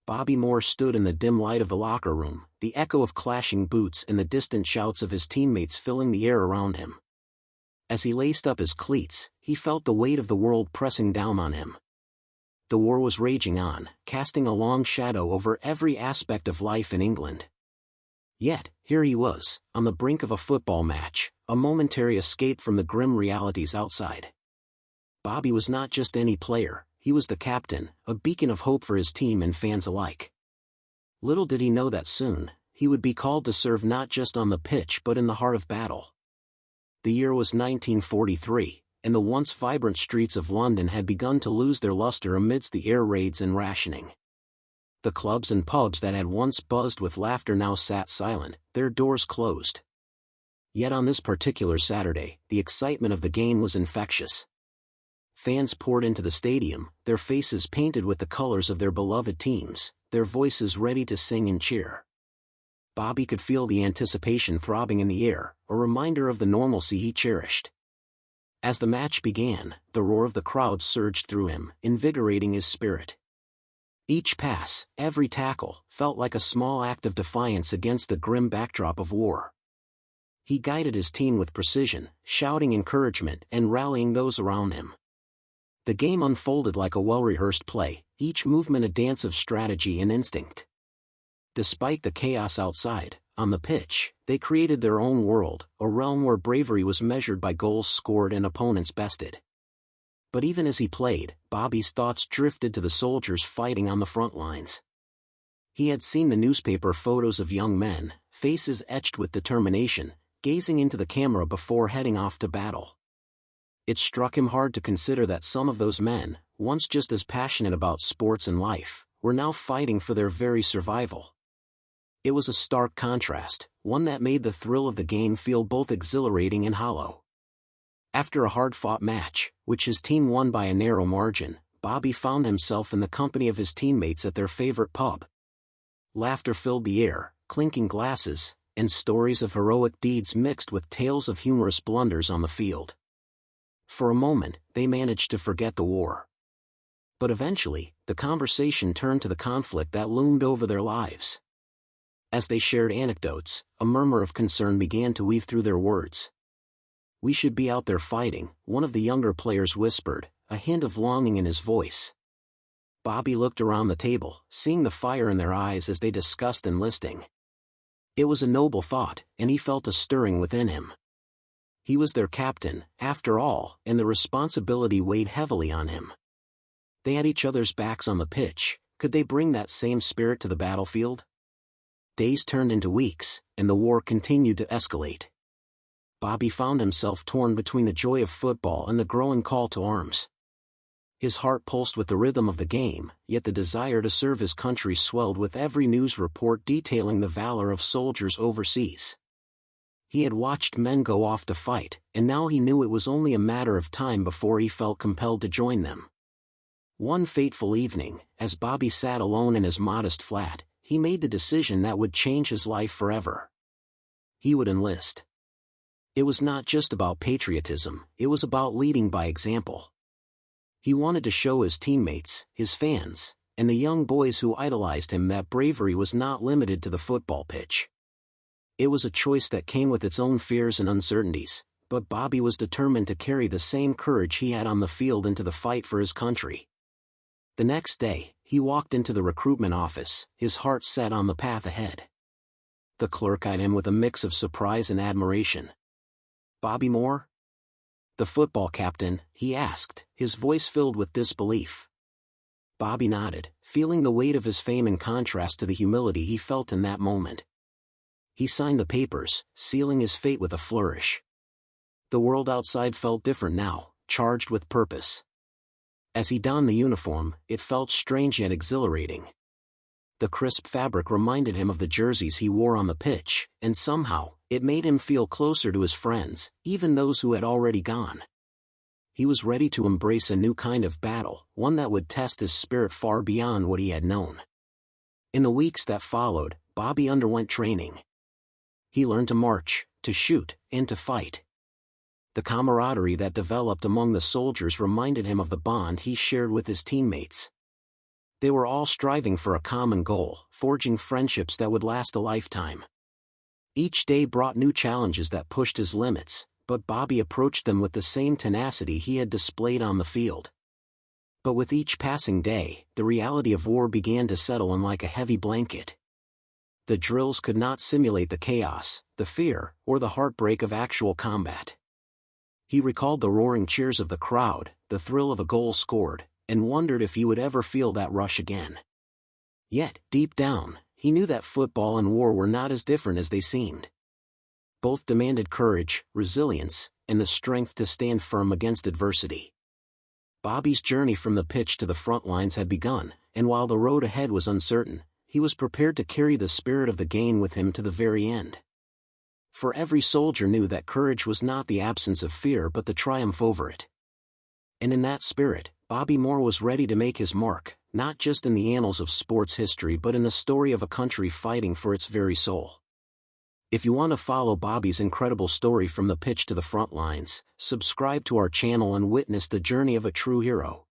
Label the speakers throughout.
Speaker 1: Bobby Moore stood in the dim light of the locker room, the echo of clashing boots and the distant shouts of his teammates filling the air around him. As he laced up his cleats, he felt the weight of the world pressing down on him. The war was raging on, casting a long shadow over every aspect of life in England. Yet, here he was, on the brink of a football match, a momentary escape from the grim realities outside. Bobby was not just any player, he was the captain, a beacon of hope for his team and fans alike. Little did he know that soon, he would be called to serve not just on the pitch but in the heart of battle. The year was 1943, and the once vibrant streets of London had begun to lose their luster amidst the air raids and rationing. The clubs and pubs that had once buzzed with laughter now sat silent, their doors closed. Yet on this particular Saturday, the excitement of the game was infectious. Fans poured into the stadium, their faces painted with the colors of their beloved teams, their voices ready to sing and cheer. Bobby could feel the anticipation throbbing in the air, a reminder of the normalcy he cherished. As the match began, the roar of the crowd surged through him, invigorating his spirit. Each pass, every tackle, felt like a small act of defiance against the grim backdrop of war. He guided his team with precision, shouting encouragement and rallying those around him. The game unfolded like a well-rehearsed play, each movement a dance of strategy and instinct. Despite the chaos outside, on the pitch, they created their own world, a realm where bravery was measured by goals scored and opponents bested. But even as he played, Bobby's thoughts drifted to the soldiers fighting on the front lines. He had seen the newspaper photos of young men, faces etched with determination, gazing into the camera before heading off to battle. It struck him hard to consider that some of those men, once just as passionate about sports and life, were now fighting for their very survival. It was a stark contrast, one that made the thrill of the game feel both exhilarating and hollow. After a hard-fought match, which his team won by a narrow margin, Bobby found himself in the company of his teammates at their favorite pub. Laughter filled the air, clinking glasses, and stories of heroic deeds mixed with tales of humorous blunders on the field. For a moment, they managed to forget the war. But eventually, the conversation turned to the conflict that loomed over their lives. As they shared anecdotes, a murmur of concern began to weave through their words. "We should be out there fighting," one of the younger players whispered, a hint of longing in his voice. Bobby looked around the table, seeing the fire in their eyes as they discussed enlisting. It was a noble thought, and he felt a stirring within him. He was their captain, after all, and the responsibility weighed heavily on him. They had each other's backs on the pitch, could they bring that same spirit to the battlefield? Days turned into weeks, and the war continued to escalate. Bobby found himself torn between the joy of football and the growing call to arms. His heart pulsed with the rhythm of the game, yet the desire to serve his country swelled with every news report detailing the valor of soldiers overseas. He had watched men go off to fight, and now he knew it was only a matter of time before he felt compelled to join them. One fateful evening, as Bobby sat alone in his modest flat, he made the decision that would change his life forever. He would enlist. It was not just about patriotism, it was about leading by example. He wanted to show his teammates, his fans, and the young boys who idolized him that bravery was not limited to the football pitch. It was a choice that came with its own fears and uncertainties, but Bobby was determined to carry the same courage he had on the field into the fight for his country. The next day, he walked into the recruitment office, his heart set on the path ahead. The clerk eyed him with a mix of surprise and admiration. "Bobby Moore?" "The football captain," he asked, his voice filled with disbelief. Bobby nodded, feeling the weight of his fame in contrast to the humility he felt in that moment. He signed the papers, sealing his fate with a flourish. The world outside felt different now, charged with purpose. As he donned the uniform, it felt strange yet exhilarating. The crisp fabric reminded him of the jerseys he wore on the pitch, and somehow, it made him feel closer to his friends, even those who had already gone. He was ready to embrace a new kind of battle, one that would test his spirit far beyond what he had known. In the weeks that followed, Bobby underwent training. He learned to march, to shoot, and to fight. The camaraderie that developed among the soldiers reminded him of the bond he shared with his teammates. They were all striving for a common goal, forging friendships that would last a lifetime. Each day brought new challenges that pushed his limits, but Bobby approached them with the same tenacity he had displayed on the field. But with each passing day, the reality of war began to settle in like a heavy blanket. The drills could not simulate the chaos, the fear, or the heartbreak of actual combat. He recalled the roaring cheers of the crowd, the thrill of a goal scored, and wondered if he would ever feel that rush again. Yet, deep down, he knew that football and war were not as different as they seemed. Both demanded courage, resilience, and the strength to stand firm against adversity. Bobby's journey from the pitch to the front lines had begun, and while the road ahead was uncertain, he was prepared to carry the spirit of the game with him to the very end. For every soldier knew that courage was not the absence of fear but the triumph over it. And in that spirit, Bobby Moore was ready to make his mark, not just in the annals of sports history but in the story of a country fighting for its very soul. If you want to follow Bobby's incredible story from the pitch to the front lines, subscribe to our channel and witness the journey of a true hero.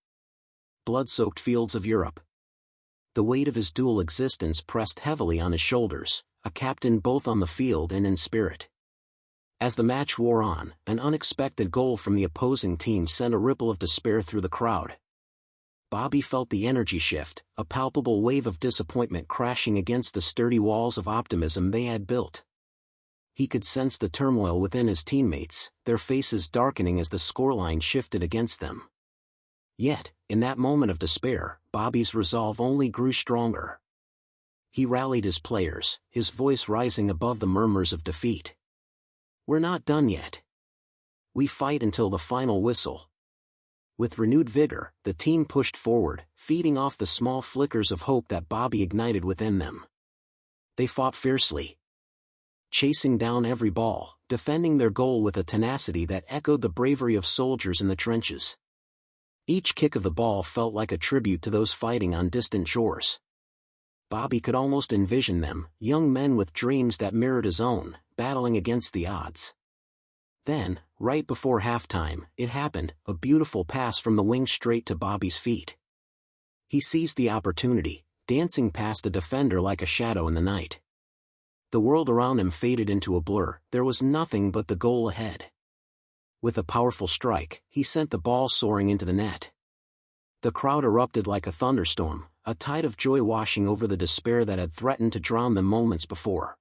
Speaker 1: Blood-soaked fields of Europe. The weight of his dual existence pressed heavily on his shoulders, a captain both on the field and in spirit. As the match wore on, an unexpected goal from the opposing team sent a ripple of despair through the crowd. Bobby felt the energy shift, a palpable wave of disappointment crashing against the sturdy walls of optimism they had built. He could sense the turmoil within his teammates, their faces darkening as the scoreline shifted against them. Yet, in that moment of despair, Bobby's resolve only grew stronger. He rallied his players, his voice rising above the murmurs of defeat. "We're not done yet. We fight until the final whistle." With renewed vigor, the team pushed forward, feeding off the small flickers of hope that Bobby ignited within them. They fought fiercely, chasing down every ball, defending their goal with a tenacity that echoed the bravery of soldiers in the trenches. Each kick of the ball felt like a tribute to those fighting on distant shores. Bobby could almost envision them, young men with dreams that mirrored his own, battling against the odds. Then, right before halftime, it happened, a beautiful pass from the wing straight to Bobby's feet. He seized the opportunity, dancing past a defender like a shadow in the night. The world around him faded into a blur, there was nothing but the goal ahead. With a powerful strike, he sent the ball soaring into the net. The crowd erupted like a thunderstorm, a tide of joy washing over the despair that had threatened to drown them moments before.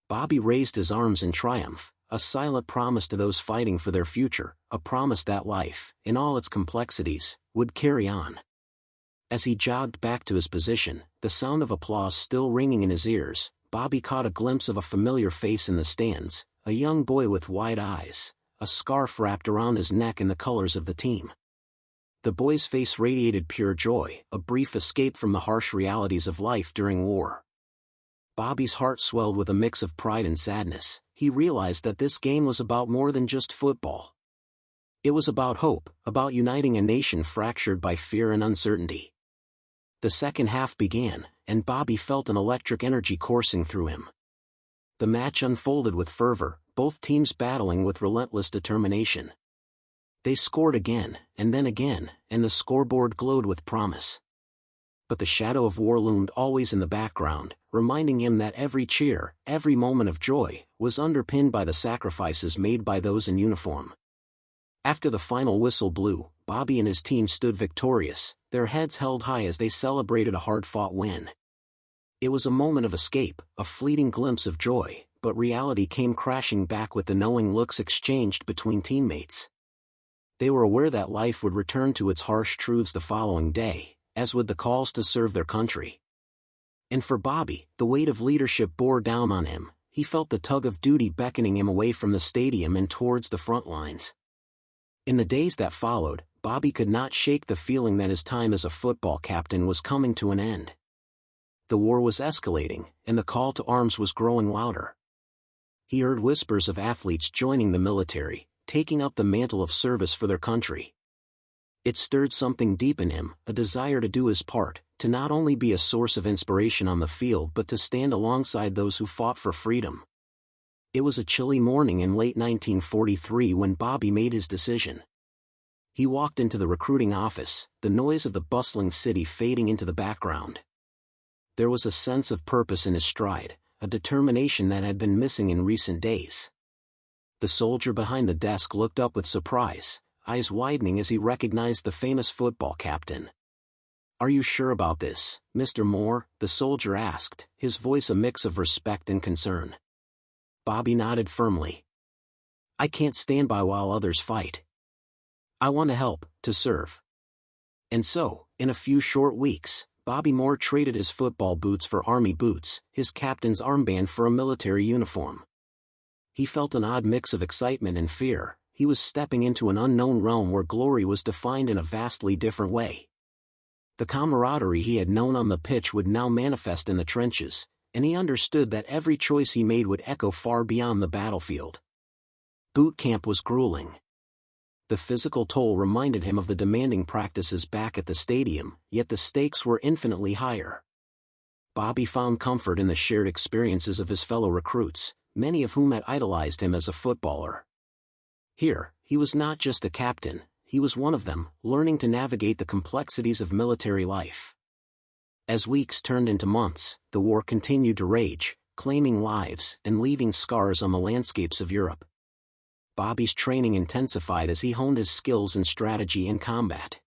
Speaker 1: Bobby raised his arms in triumph, a silent promise to those fighting for their future, a promise that life, in all its complexities, would carry on. As he jogged back to his position, the sound of applause still ringing in his ears, Bobby caught a glimpse of a familiar face in the stands, a young boy with wide eyes, a scarf wrapped around his neck in the colors of the team. The boy's face radiated pure joy, a brief escape from the harsh realities of life during war. Bobby's heart swelled with a mix of pride and sadness. He realized that this game was about more than just football. It was about hope, about uniting a nation fractured by fear and uncertainty. The second half began, and Bobby felt an electric energy coursing through him. The match unfolded with fervor, both teams battling with relentless determination. They scored again, and the scoreboard glowed with promise. But the shadow of war loomed always in the background, reminding him that every cheer, every moment of joy, was underpinned by the sacrifices made by those in uniform. After the final whistle blew, Bobby and his team stood victorious, their heads held high as they celebrated a hard-fought win. It was a moment of escape, a fleeting glimpse of joy, but reality came crashing back with the knowing looks exchanged between teammates. They were aware that life would return to its harsh truths the following day, as would the calls to serve their country. And for Bobby, the weight of leadership bore down on him. He felt the tug of duty beckoning him away from the stadium and towards the front lines. In the days that followed, Bobby could not shake the feeling that his time as a football captain was coming to an end. The war was escalating, and the call to arms was growing louder. He heard whispers of athletes joining the military, taking up the mantle of service for their country. It stirred something deep in him, a desire to do his part, to not only be a source of inspiration on the field but to stand alongside those who fought for freedom. It was a chilly morning in late 1943 when Bobby made his decision. He walked into the recruiting office, the noise of the bustling city fading into the background. There was a sense of purpose in his stride, a determination that had been missing in recent days. The soldier behind the desk looked up with surprise, eyes widening as he recognized the famous football captain. "Are you sure about this, Mr. Moore?" the soldier asked, his voice a mix of respect and concern. Bobby nodded firmly. "I can't stand by while others fight. I want to help, to serve." And so, in a few short weeks, Bobby Moore traded his football boots for army boots, his captain's armband for a military uniform. He felt an odd mix of excitement and fear. He was stepping into an unknown realm where glory was defined in a vastly different way. The camaraderie he had known on the pitch would now manifest in the trenches, and he understood that every choice he made would echo far beyond the battlefield. Boot camp was grueling. The physical toll reminded him of the demanding practices back at the stadium, yet the stakes were infinitely higher. Bobby found comfort in the shared experiences of his fellow recruits, many of whom had idolized him as a footballer. Here, he was not just a captain, he was one of them, learning to navigate the complexities of military life. As weeks turned into months, the war continued to rage, claiming lives and leaving scars on the landscapes of Europe. Bobby's training intensified as he honed his skills in strategy and combat.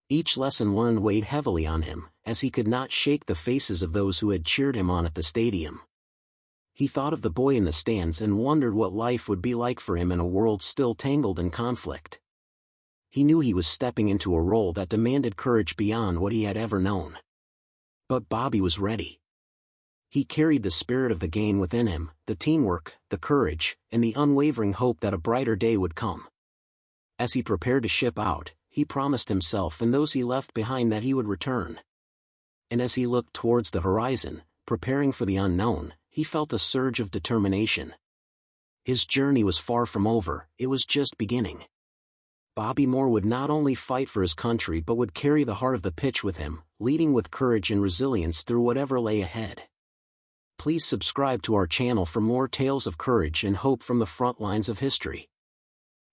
Speaker 1: Each lesson learned weighed heavily on him, as he could not shake the faces of those who had cheered him on at the stadium. He thought of the boy in the stands and wondered what life would be like for him in a world still tangled in conflict. He knew he was stepping into a role that demanded courage beyond what he had ever known. But Bobby was ready. He carried the spirit of the game within him, the teamwork, the courage, and the unwavering hope that a brighter day would come. As he prepared to ship out, he promised himself and those he left behind that he would return. And as he looked towards the horizon, preparing for the unknown, he felt a surge of determination. His journey was far from over, it was just beginning. Bobby Moore would not only fight for his country but would carry the heart of the pitch with him, leading with courage and resilience through whatever lay ahead. Please subscribe to our channel for more tales of courage and hope from the front lines of history.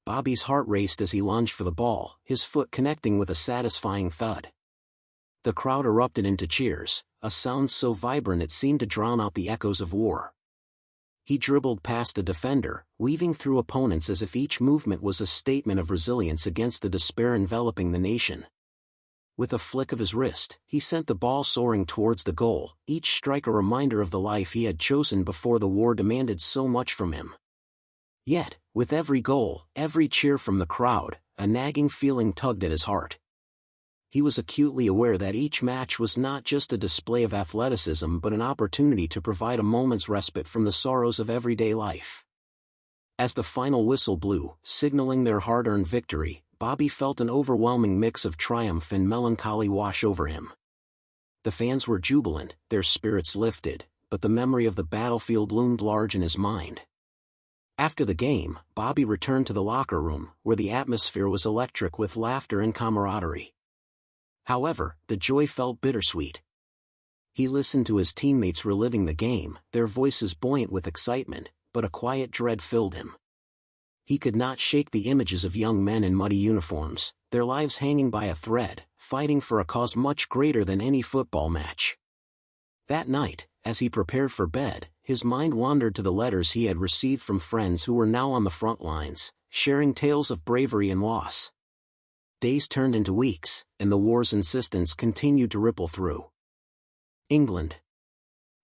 Speaker 1: Bobby's heart raced as he lunged for the ball, his foot connecting with a satisfying thud. The crowd erupted into cheers, a sound so vibrant it seemed to drown out the echoes of war. He dribbled past a defender, weaving through opponents as if each movement was a statement of resilience against the despair enveloping the nation. With a flick of his wrist, he sent the ball soaring towards the goal, each strike a reminder of the life he had chosen before the war demanded so much from him. Yet, with every goal, every cheer from the crowd, a nagging feeling tugged at his heart. He was acutely aware that each match was not just a display of athleticism but an opportunity to provide a moment's respite from the sorrows of everyday life. As the final whistle blew, signaling their hard-earned victory, Bobby felt an overwhelming mix of triumph and melancholy wash over him. The fans were jubilant, their spirits lifted, but the memory of the battlefield loomed large in his mind. After the game, Bobby returned to the locker room, where the atmosphere was electric with laughter and camaraderie. However, the joy felt bittersweet. He listened to his teammates reliving the game, their voices buoyant with excitement, but a quiet dread filled him. He could not shake the images of young men in muddy uniforms, their lives hanging by a thread, fighting for a cause much greater than any football match. That night, as he prepared for bed, his mind wandered to the letters he had received from friends who were now on the front lines, sharing tales of bravery and loss. Days turned into weeks, and the war's insistence continued to ripple through England.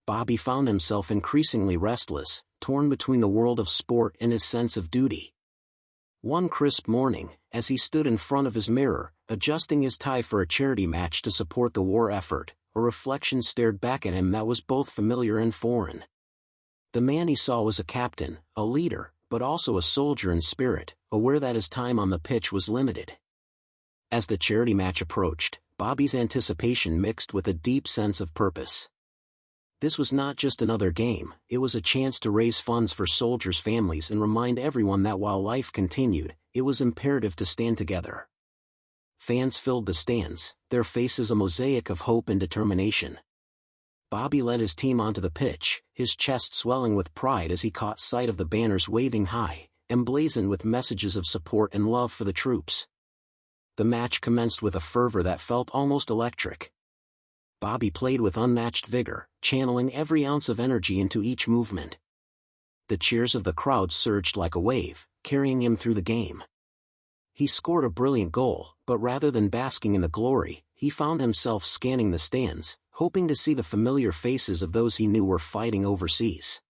Speaker 1: Bobby found himself increasingly restless, torn between the world of sport and his sense of duty. One crisp morning, as he stood in front of his mirror, adjusting his tie for a charity match to support the war effort, a reflection stared back at him that was both familiar and foreign. The man he saw was a captain, a leader, but also a soldier in spirit, aware that his time on the pitch was limited. As the charity match approached, Bobby's anticipation mixed with a deep sense of purpose. This was not just another game, it was a chance to raise funds for soldiers' families and remind everyone that while life continued, it was imperative to stand together. Fans filled the stands, their faces a mosaic of hope and determination. Bobby led his team onto the pitch, his chest swelling with pride as he caught sight of the banners waving high, emblazoned with messages of support and love for the troops. The match commenced with a fervor that felt almost electric. Bobby played with unmatched vigor, channeling every ounce of energy into each movement. The cheers of the crowd surged like a wave, carrying him through the game. He scored a brilliant goal, but rather than basking in the glory, he found himself scanning the stands, hoping to see the familiar faces of those he knew were fighting overseas.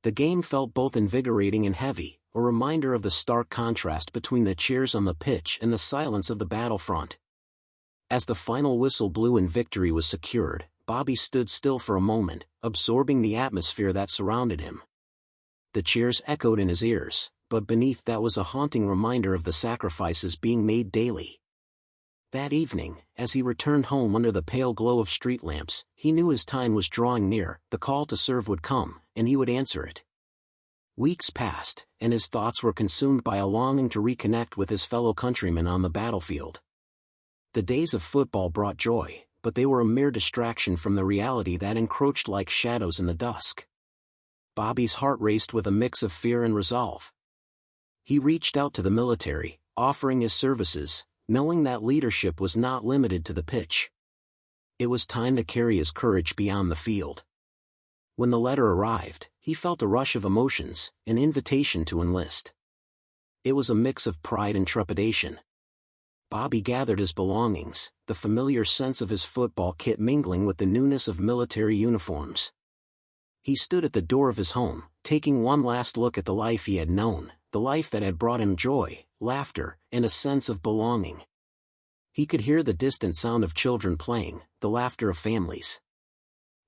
Speaker 1: The game felt both invigorating and heavy, a reminder of the stark contrast between the cheers on the pitch and the silence of the battlefront. As the final whistle blew and victory was secured, Bobby stood still for a moment, absorbing the atmosphere that surrounded him. The cheers echoed in his ears, but beneath that was a haunting reminder of the sacrifices being made daily. That evening, as he returned home under the pale glow of street lamps, he knew his time was drawing near. The call to serve would come, and he would answer it. Weeks passed, and his thoughts were consumed by a longing to reconnect with his fellow countrymen on the battlefield. The days of football brought joy, but they were a mere distraction from the reality that encroached like shadows in the dusk. Bobby's heart raced with a mix of fear and resolve. He reached out to the military, offering his services, knowing that leadership was not limited to the pitch. It was time to carry his courage beyond the field. When the letter arrived, he felt a rush of emotions, an invitation to enlist. It was a mix of pride and trepidation. Bobby gathered his belongings, the familiar sense of his football kit mingling with the newness of military uniforms. He stood at the door of his home, taking one last look at the life he had known, the life that had brought him joy, laughter, and a sense of belonging. He could hear the distant sound of children playing, the laughter of families.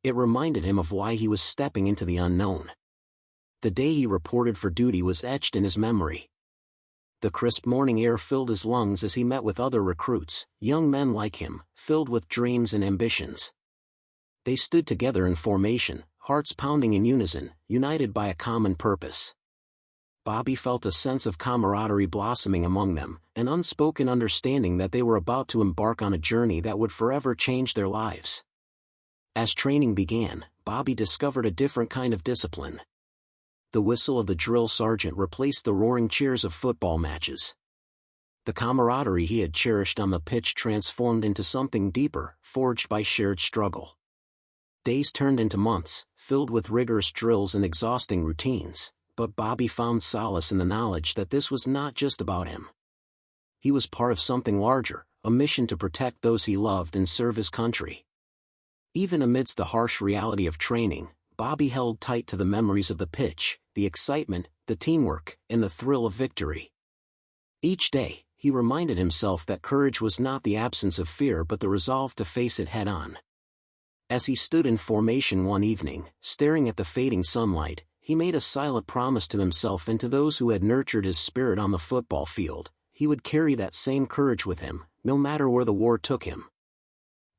Speaker 1: It reminded him of why he was stepping into the unknown. The day he reported for duty was etched in his memory. The crisp morning air filled his lungs as he met with other recruits, young men like him, filled with dreams and ambitions. They stood together in formation, hearts pounding in unison, united by a common purpose. Bobby felt a sense of camaraderie blossoming among them, an unspoken understanding that they were about to embark on a journey that would forever change their lives. As training began, Bobby discovered a different kind of discipline. The whistle of the drill sergeant replaced the roaring cheers of football matches. The camaraderie he had cherished on the pitch transformed into something deeper, forged by shared struggle. Days turned into months, filled with rigorous drills and exhausting routines, but Bobby found solace in the knowledge that this was not just about him. He was part of something larger, a mission to protect those he loved and serve his country. Even amidst the harsh reality of training, Bobby held tight to the memories of the pitch, the excitement, the teamwork, and the thrill of victory. Each day, he reminded himself that courage was not the absence of fear but the resolve to face it head-on. As he stood in formation one evening, staring at the fading sunlight, he made a silent promise to himself and to those who had nurtured his spirit on the football field. He would carry that same courage with him, no matter where the war took him.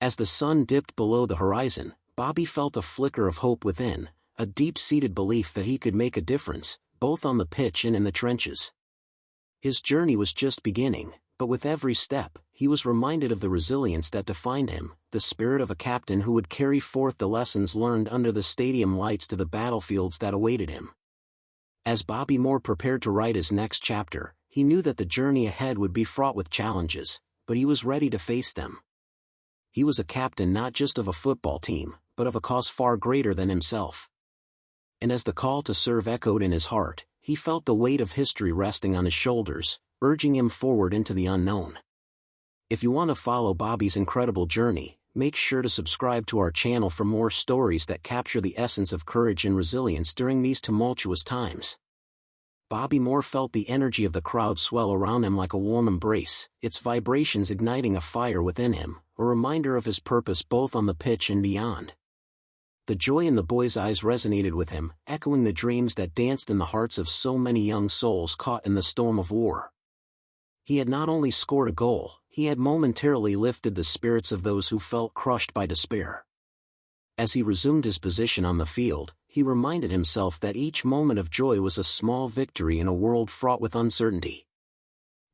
Speaker 1: As the sun dipped below the horizon, Bobby felt a flicker of hope within, a deep-seated belief that he could make a difference, both on the pitch and in the trenches. His journey was just beginning, but with every step, he was reminded of the resilience that defined him, the spirit of a captain who would carry forth the lessons learned under the stadium lights to the battlefields that awaited him. As Bobby Moore prepared to write his next chapter, he knew that the journey ahead would be fraught with challenges, but he was ready to face them. He was a captain not just of a football team, but of a cause far greater than himself. And as the call to serve echoed in his heart, he felt the weight of history resting on his shoulders, urging him forward into the unknown. If you want to follow Bobby's incredible journey, make sure to subscribe to our channel for more stories that capture the essence of courage and resilience during these tumultuous times. Bobby Moore felt the energy of the crowd swell around him like a warm embrace, its vibrations igniting a fire within him, a reminder of his purpose both on the pitch and beyond. The joy in the boy's eyes resonated with him, echoing the dreams that danced in the hearts of so many young souls caught in the storm of war. He had not only scored a goal, he had momentarily lifted the spirits of those who felt crushed by despair. As he resumed his position on the field, he reminded himself that each moment of joy was a small victory in a world fraught with uncertainty.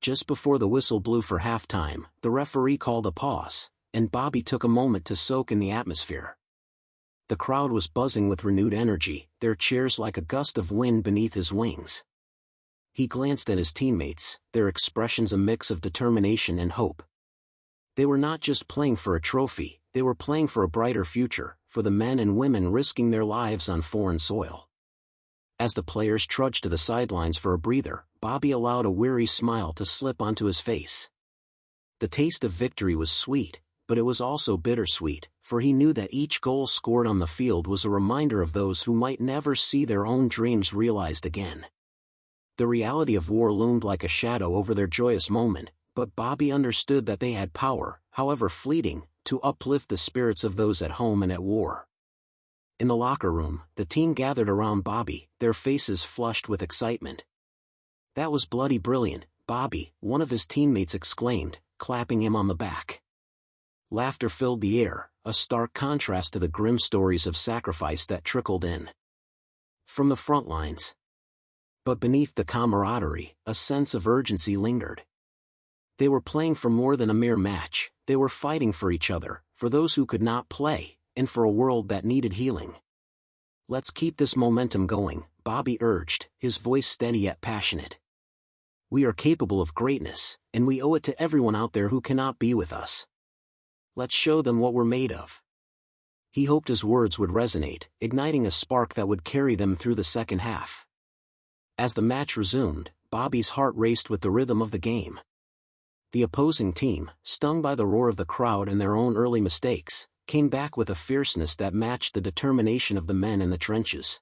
Speaker 1: Just before the whistle blew for halftime, the referee called a pause, and Bobby took a moment to soak in the atmosphere. The crowd was buzzing with renewed energy, their cheers like a gust of wind beneath his wings. He glanced at his teammates, their expressions a mix of determination and hope. They were not just playing for a trophy, they were playing for a brighter future, for the men and women risking their lives on foreign soil. As the players trudged to the sidelines for a breather, Bobby allowed a weary smile to slip onto his face. The taste of victory was sweet, but it was also bittersweet, for he knew that each goal scored on the field was a reminder of those who might never see their own dreams realized again. The reality of war loomed like a shadow over their joyous moment, but Bobby understood that they had power, however fleeting, to uplift the spirits of those at home and at war. In the locker room, the team gathered around Bobby, their faces flushed with excitement. "That was bloody brilliant, Bobby," one of his teammates exclaimed, clapping him on the back. Laughter filled the air, a stark contrast to the grim stories of sacrifice that trickled in from the front lines. But beneath the camaraderie, a sense of urgency lingered. They were playing for more than a mere match, they were fighting for each other, for those who could not play, and for a world that needed healing. "Let's keep this momentum going," Bobby urged, his voice steady yet passionate. "We are capable of greatness, and we owe it to everyone out there who cannot be with us. Let's show them what we're made of." He hoped his words would resonate, igniting a spark that would carry them through the second half. As the match resumed, Bobby's heart raced with the rhythm of the game. The opposing team, stung by the roar of the crowd and their own early mistakes, came back with a fierceness that matched the determination of the men in the trenches.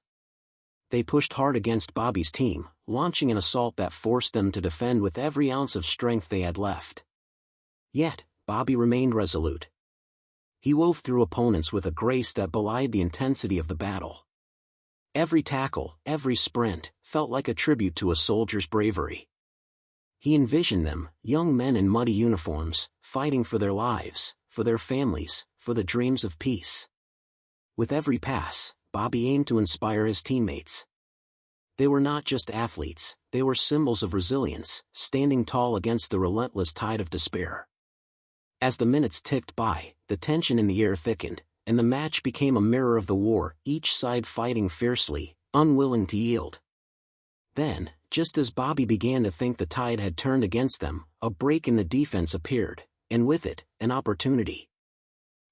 Speaker 1: They pushed hard against Bobby's team, launching an assault that forced them to defend with every ounce of strength they had left. Yet, Bobby remained resolute. He wove through opponents with a grace that belied the intensity of the battle. Every tackle, every sprint, felt like a tribute to a soldier's bravery. He envisioned them, young men in muddy uniforms, fighting for their lives, for their families, for the dreams of peace. With every pass, Bobby aimed to inspire his teammates. They were not just athletes, they were symbols of resilience, standing tall against the relentless tide of despair. As the minutes ticked by, the tension in the air thickened, and the match became a mirror of the war, each side fighting fiercely, unwilling to yield. Then, just as Bobby began to think the tide had turned against them, a break in the defense appeared, and with it, an opportunity.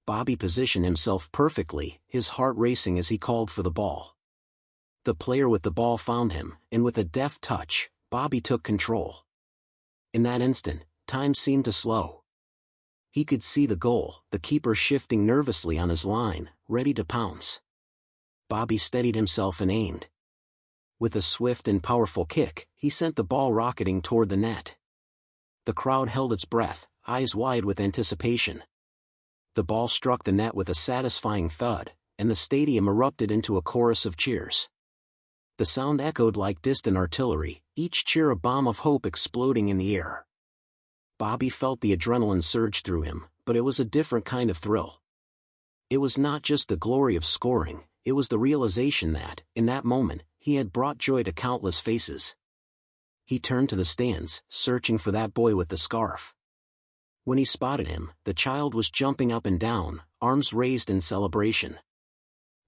Speaker 1: Bobby positioned himself perfectly, his heart racing as he called for the ball. The player with the ball found him, and with a deft touch, Bobby took control. In that instant, time seemed to slow. He could see the goal, the keeper shifting nervously on his line, ready to pounce. Bobby steadied himself and aimed. With a swift and powerful kick, he sent the ball rocketing toward the net. The crowd held its breath, eyes wide with anticipation. The ball struck the net with a satisfying thud, and the stadium erupted into a chorus of cheers. The sound echoed like distant artillery, each cheer a bomb of hope exploding in the air. Bobby felt the adrenaline surge through him, but it was a different kind of thrill. It was not just the glory of scoring, it was the realization that, in that moment, he had brought joy to countless faces. He turned to the stands, searching for that boy with the scarf. When he spotted him, the child was jumping up and down, arms raised in celebration.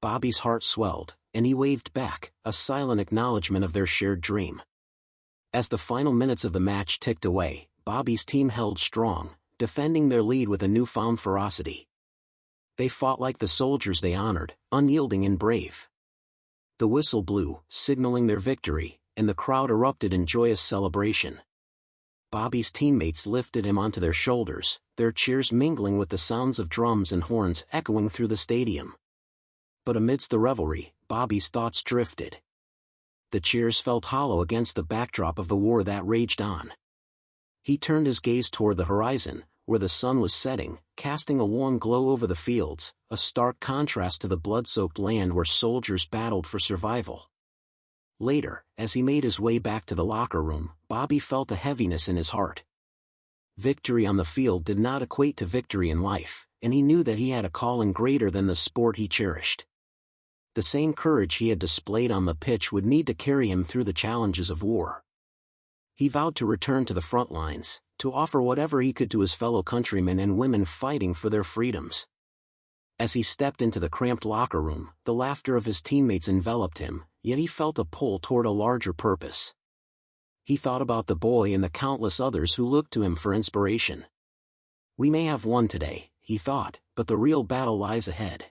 Speaker 1: Bobby's heart swelled, and he waved back, a silent acknowledgement of their shared dream. As the final minutes of the match ticked away, Bobby's team held strong, defending their lead with a newfound ferocity. They fought like the soldiers they honored, unyielding and brave. The whistle blew, signaling their victory, and the crowd erupted in joyous celebration. Bobby's teammates lifted him onto their shoulders, their cheers mingling with the sounds of drums and horns echoing through the stadium. But amidst the revelry, Bobby's thoughts drifted. The cheers felt hollow against the backdrop of the war that raged on. He turned his gaze toward the horizon, where the sun was setting, casting a warm glow over the fields, a stark contrast to the blood-soaked land where soldiers battled for survival. Later, as he made his way back to the locker room, Bobby felt a heaviness in his heart. Victory on the field did not equate to victory in life, and he knew that he had a calling greater than the sport he cherished. The same courage he had displayed on the pitch would need to carry him through the challenges of war. He vowed to return to the front lines, to offer whatever he could to his fellow countrymen and women fighting for their freedoms. As he stepped into the cramped locker room, the laughter of his teammates enveloped him, yet he felt a pull toward a larger purpose. He thought about the boy and the countless others who looked to him for inspiration. We may have won today, he thought, but the real battle lies ahead.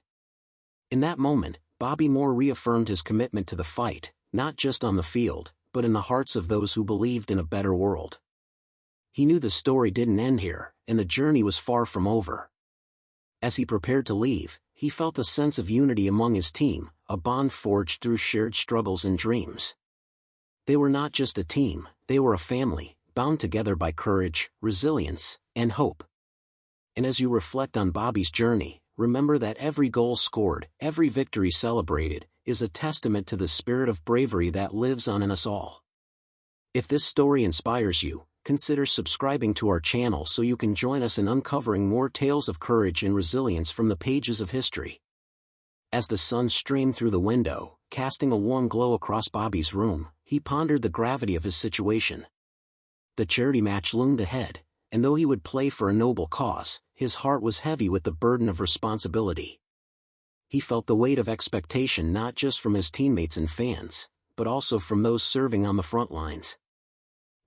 Speaker 1: In that moment, Bobby Moore reaffirmed his commitment to the fight, not just on the field, but in the hearts of those who believed in a better world. He knew the story didn't end here, and the journey was far from over. As he prepared to leave, he felt a sense of unity among his team, a bond forged through shared struggles and dreams. They were not just a team, they were a family, bound together by courage, resilience, and hope. And as you reflect on Bobby's journey, remember that every goal scored, every victory celebrated, is a testament to the spirit of bravery that lives on in us all. If this story inspires you, consider subscribing to our channel so you can join us in uncovering more tales of courage and resilience from the pages of history. As the sun streamed through the window, casting a warm glow across Bobby's room, he pondered the gravity of his situation. The charity match loomed ahead, and though he would play for a noble cause, his heart was heavy with the burden of responsibility. He felt the weight of expectation not just from his teammates and fans, but also from those serving on the front lines.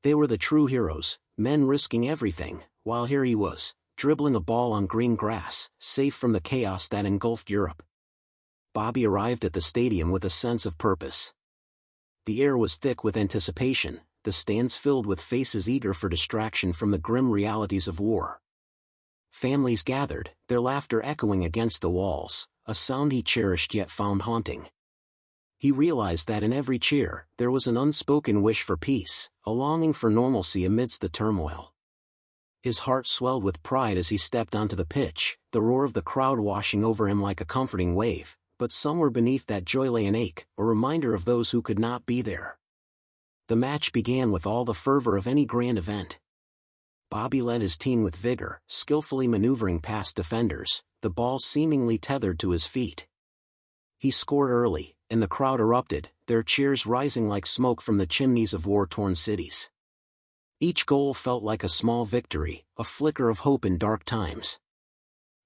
Speaker 1: They were the true heroes, men risking everything, while here he was, dribbling a ball on green grass, safe from the chaos that engulfed Europe. Bobby arrived at the stadium with a sense of purpose. The air was thick with anticipation, the stands filled with faces eager for distraction from the grim realities of war. Families gathered, their laughter echoing against the walls, a sound he cherished yet found haunting. He realized that in every cheer, there was an unspoken wish for peace, a longing for normalcy amidst the turmoil. His heart swelled with pride as he stepped onto the pitch, the roar of the crowd washing over him like a comforting wave, but somewhere beneath that joy lay an ache, a reminder of those who could not be there. The match began with all the fervor of any grand event. Bobby led his team with vigor, skillfully maneuvering past defenders, the ball seemingly tethered to his feet. He scored early, and the crowd erupted, their cheers rising like smoke from the chimneys of war-torn cities. Each goal felt like a small victory, a flicker of hope in dark times.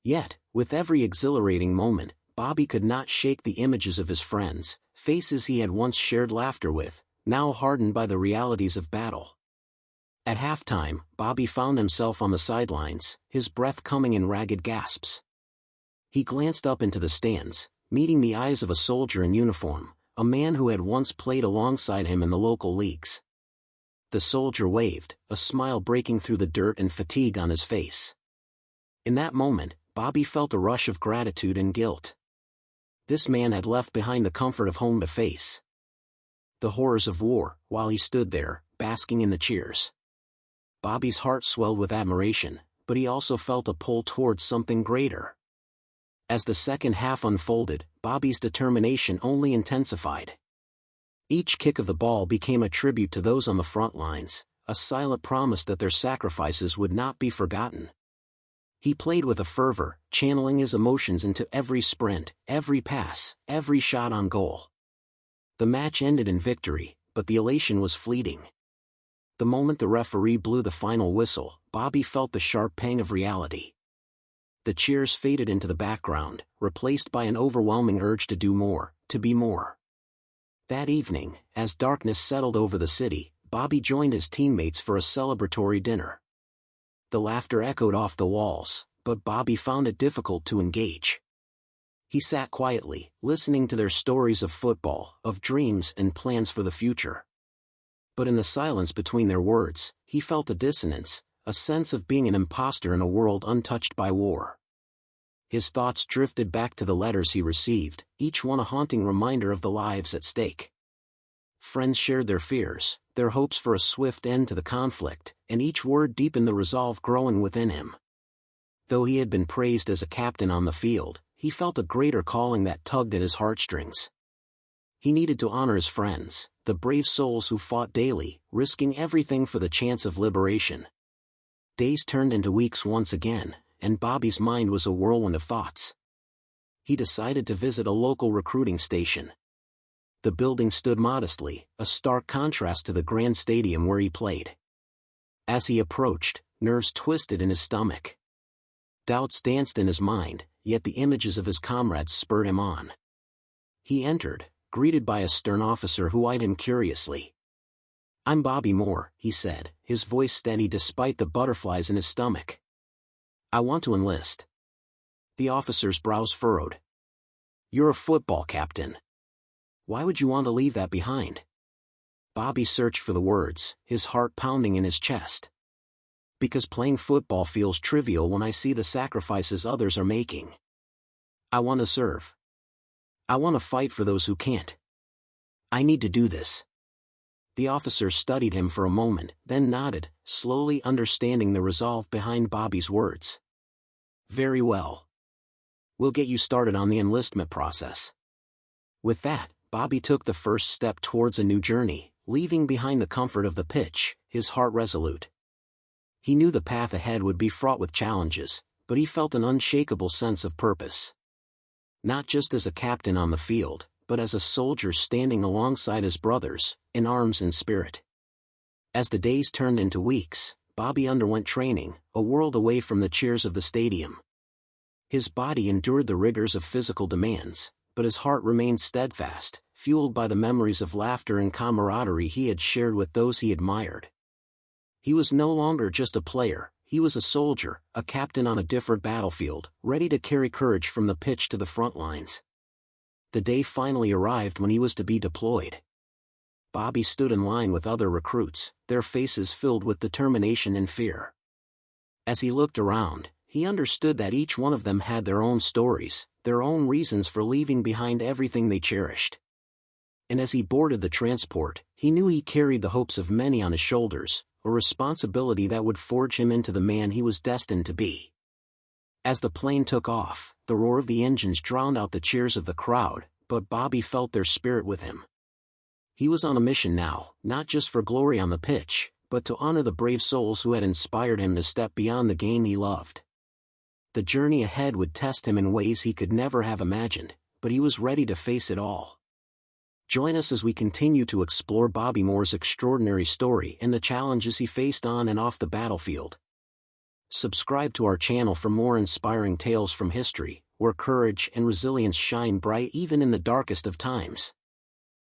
Speaker 1: Yet, with every exhilarating moment, Bobby could not shake the images of his friends, faces he had once shared laughter with, now hardened by the realities of battle. At halftime, Bobby found himself on the sidelines, his breath coming in ragged gasps. He glanced up into the stands, meeting the eyes of a soldier in uniform, a man who had once played alongside him in the local leagues. The soldier waved, a smile breaking through the dirt and fatigue on his face. In that moment, Bobby felt a rush of gratitude and guilt. This man had left behind the comfort of home to face the horrors of war, while he stood there, basking in the cheers. Bobby's heart swelled with admiration, but he also felt a pull towards something greater. As the second half unfolded, Bobby's determination only intensified. Each kick of the ball became a tribute to those on the front lines, a silent promise that their sacrifices would not be forgotten. He played with a fervor, channeling his emotions into every sprint, every pass, every shot on goal. The match ended in victory, but the elation was fleeting. The moment the referee blew the final whistle, Bobby felt the sharp pang of reality. The cheers faded into the background, replaced by an overwhelming urge to do more, to be more. That evening, as darkness settled over the city, Bobby joined his teammates for a celebratory dinner. The laughter echoed off the walls, but Bobby found it difficult to engage. He sat quietly, listening to their stories of football, of dreams and plans for the future. But in the silence between their words, he felt a dissonance, a sense of being an imposter in a world untouched by war. His thoughts drifted back to the letters he received, each one a haunting reminder of the lives at stake. Friends shared their fears, their hopes for a swift end to the conflict, and each word deepened the resolve growing within him. Though he had been praised as a captain on the field, he felt a greater calling that tugged at his heartstrings. He needed to honor his friends, the brave souls who fought daily, risking everything for the chance of liberation. Days turned into weeks once again, and Bobby's mind was a whirlwind of thoughts. He decided to visit a local recruiting station. The building stood modestly, a stark contrast to the grand stadium where he played. As he approached, nerves twisted in his stomach. Doubts danced in his mind, yet the images of his comrades spurred him on. He entered, greeted by a stern officer who eyed him curiously. "I'm Bobby Moore," he said, his voice steady despite the butterflies in his stomach. "I want to enlist." The officer's brows furrowed. "You're a football captain. Why would you want to leave that behind?" Bobby searched for the words, his heart pounding in his chest. "Because playing football feels trivial when I see the sacrifices others are making. I want to serve. I want to fight for those who can't. I need to do this." The officer studied him for a moment, then nodded, slowly understanding the resolve behind Bobby's words. "Very well. We'll get you started on the enlistment process." With that, Bobby took the first step towards a new journey, leaving behind the comfort of the pitch, his heart resolute. He knew the path ahead would be fraught with challenges, but he felt an unshakable sense of purpose. Not just as a captain on the field, but as a soldier standing alongside his brothers, in arms and spirit. As the days turned into weeks, Bobby underwent training, a world away from the cheers of the stadium. His body endured the rigors of physical demands, but his heart remained steadfast, fueled by the memories of laughter and camaraderie he had shared with those he admired. He was no longer just a player, he was a soldier, a captain on a different battlefield, ready to carry courage from the pitch to the front lines. The day finally arrived when he was to be deployed. Bobby stood in line with other recruits, their faces filled with determination and fear. As he looked around, he understood that each one of them had their own stories, their own reasons for leaving behind everything they cherished. And as he boarded the transport, he knew he carried the hopes of many on his shoulders, a responsibility that would forge him into the man he was destined to be. As the plane took off, the roar of the engines drowned out the cheers of the crowd, but Bobby felt their spirit with him. He was on a mission now, not just for glory on the pitch, but to honor the brave souls who had inspired him to step beyond the game he loved. The journey ahead would test him in ways he could never have imagined, but he was ready to face it all. Join us as we continue to explore Bobby Moore's extraordinary story and the challenges he faced on and off the battlefield. Subscribe to our channel for more inspiring tales from history, where courage and resilience shine bright even in the darkest of times.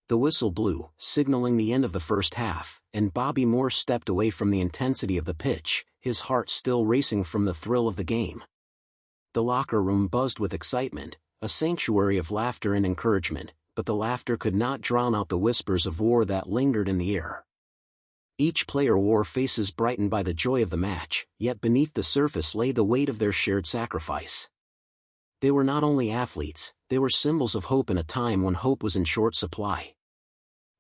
Speaker 1: The whistle blew, signaling the end of the first half, and Bobby Moore stepped away from the intensity of the pitch, his heart still racing from the thrill of the game. The locker room buzzed with excitement, a sanctuary of laughter and encouragement, but the laughter could not drown out the whispers of war that lingered in the air. Each player wore faces brightened by the joy of the match, yet beneath the surface lay the weight of their shared sacrifice. They were not only athletes, they were symbols of hope in a time when hope was in short supply.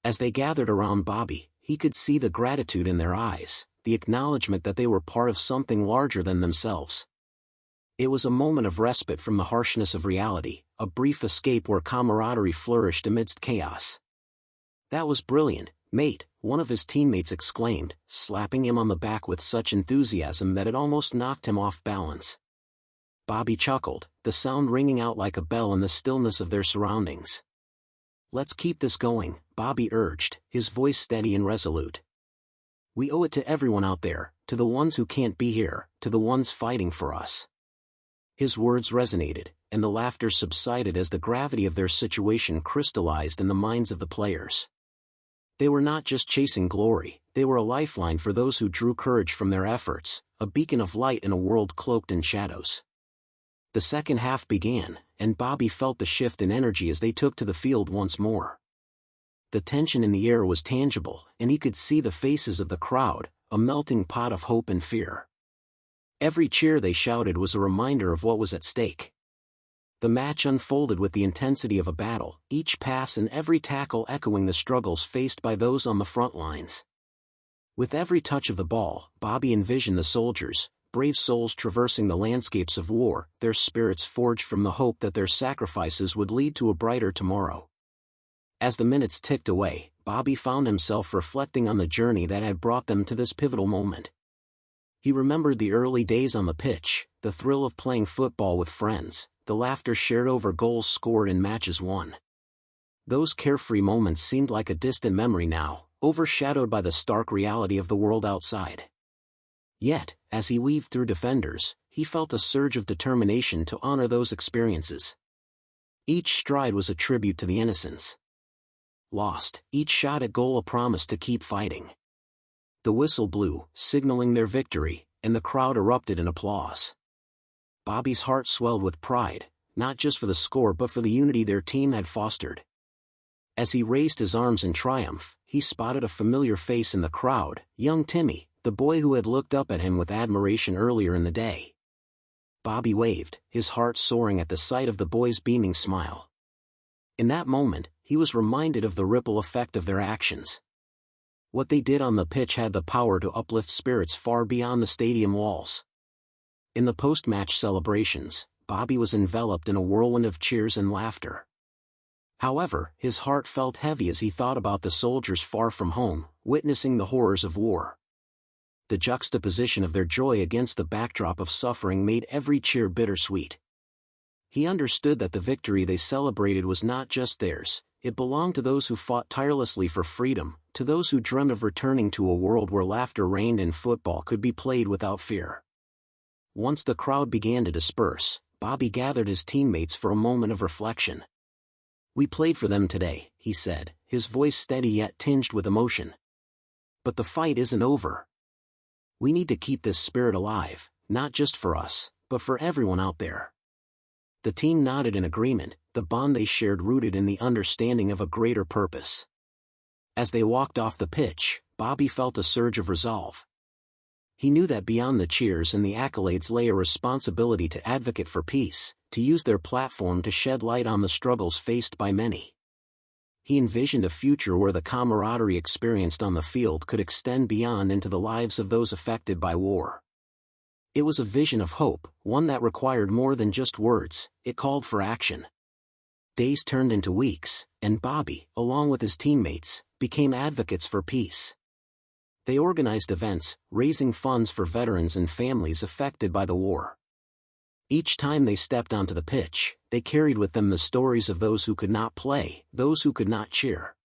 Speaker 1: As they gathered around Bobby, he could see the gratitude in their eyes, the acknowledgement that they were part of something larger than themselves. It was a moment of respite from the harshness of reality, a brief escape where camaraderie flourished amidst chaos. "That was brilliant, mate," one of his teammates exclaimed, slapping him on the back with such enthusiasm that it almost knocked him off balance. Bobby chuckled, the sound ringing out like a bell in the stillness of their surroundings. "Let's keep this going," Bobby urged, his voice steady and resolute. "We owe it to everyone out there, to the ones who can't be here, to the ones fighting for us." His words resonated, and the laughter subsided as the gravity of their situation crystallized in the minds of the players. They were not just chasing glory, they were a lifeline for those who drew courage from their efforts, a beacon of light in a world cloaked in shadows. The second half began, and Bobby felt the shift in energy as they took to the field once more. The tension in the air was tangible, and he could see the faces of the crowd, a melting pot of hope and fear. Every cheer they shouted was a reminder of what was at stake. The match unfolded with the intensity of a battle, each pass and every tackle echoing the struggles faced by those on the front lines. With every touch of the ball, Bobby envisioned the soldiers, brave souls traversing the landscapes of war, their spirits forged from the hope that their sacrifices would lead to a brighter tomorrow. As the minutes ticked away, Bobby found himself reflecting on the journey that had brought them to this pivotal moment. He remembered the early days on the pitch, the thrill of playing football with friends, the laughter shared over goals scored and matches won. Those carefree moments seemed like a distant memory now, overshadowed by the stark reality of the world outside. Yet, as he weaved through defenders, he felt a surge of determination to honor those experiences. Each stride was a tribute to the innocents lost, each shot at goal a promise to keep fighting. The whistle blew, signaling their victory, and the crowd erupted in applause. Bobby's heart swelled with pride, not just for the score but for the unity their team had fostered. As he raised his arms in triumph, he spotted a familiar face in the crowd, young Timmy, the boy who had looked up at him with admiration earlier in the day. Bobby waved, his heart soaring at the sight of the boy's beaming smile. In that moment, he was reminded of the ripple effect of their actions. What they did on the pitch had the power to uplift spirits far beyond the stadium walls. In the post-match celebrations, Bobby was enveloped in a whirlwind of cheers and laughter. However, his heart felt heavy as he thought about the soldiers far from home, witnessing the horrors of war. The juxtaposition of their joy against the backdrop of suffering made every cheer bittersweet. He understood that the victory they celebrated was not just theirs, it belonged to those who fought tirelessly for freedom, to those who dreamed of returning to a world where laughter reigned and football could be played without fear. Once the crowd began to disperse, Bobby gathered his teammates for a moment of reflection. "We played for them today," he said, his voice steady yet tinged with emotion. "But the fight isn't over. We need to keep this spirit alive, not just for us, but for everyone out there." The team nodded in agreement, the bond they shared rooted in the understanding of a greater purpose. As they walked off the pitch, Bobby felt a surge of resolve. He knew that beyond the cheers and the accolades lay a responsibility to advocate for peace, to use their platform to shed light on the struggles faced by many. He envisioned a future where the camaraderie experienced on the field could extend beyond into the lives of those affected by war. It was a vision of hope, one that required more than just words, it called for action. Days turned into weeks, and Bobby, along with his teammates, became advocates for peace. They organized events, raising funds for veterans and families affected by the war. Each time they stepped onto the pitch, they carried with them the stories of those who could not play, those who could not cheer.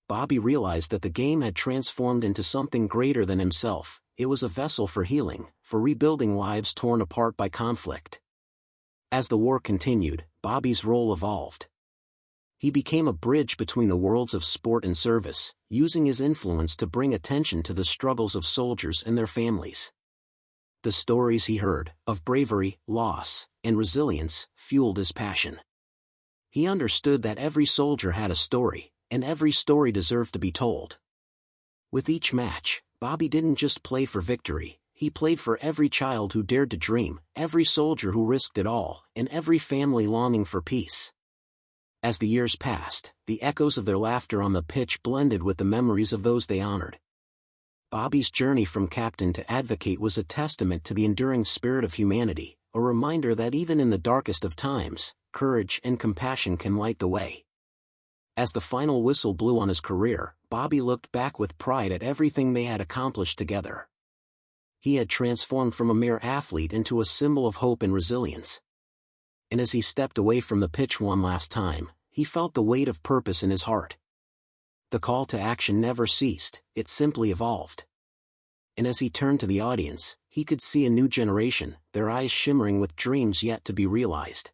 Speaker 1: Bobby realized that the game had transformed into something greater than himself. It was a vessel for healing, for rebuilding lives torn apart by conflict. As the war continued, Bobby's role evolved. He became a bridge between the worlds of sport and service, using his influence to bring attention to the struggles of soldiers and their families. The stories he heard, of bravery, loss, and resilience, fueled his passion. He understood that every soldier had a story, and every story deserved to be told. With each match, Bobby didn't just play for victory, he played for every child who dared to dream, every soldier who risked it all, and every family longing for peace. As the years passed, the echoes of their laughter on the pitch blended with the memories of those they honored. Bobby's journey from captain to advocate was a testament to the enduring spirit of humanity, a reminder that even in the darkest of times, courage and compassion can light the way. As the final whistle blew on his career, Bobby looked back with pride at everything they had accomplished together. He had transformed from a mere athlete into a symbol of hope and resilience. And as he stepped away from the pitch one last time, he felt the weight of purpose in his heart. The call to action never ceased, it simply evolved. And as he turned to the audience, he could see a new generation, their eyes shimmering with dreams yet to be realized.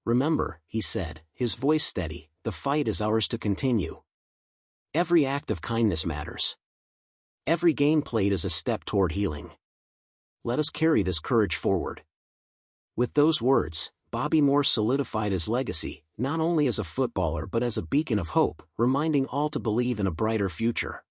Speaker 1: "Remember," he said, his voice steady, "the fight is ours to continue. Every act of kindness matters. Every game played is a step toward healing. Let us carry this courage forward." With those words, Bobby Moore solidified his legacy, not only as a footballer but as a beacon of hope, reminding all to believe in a brighter future.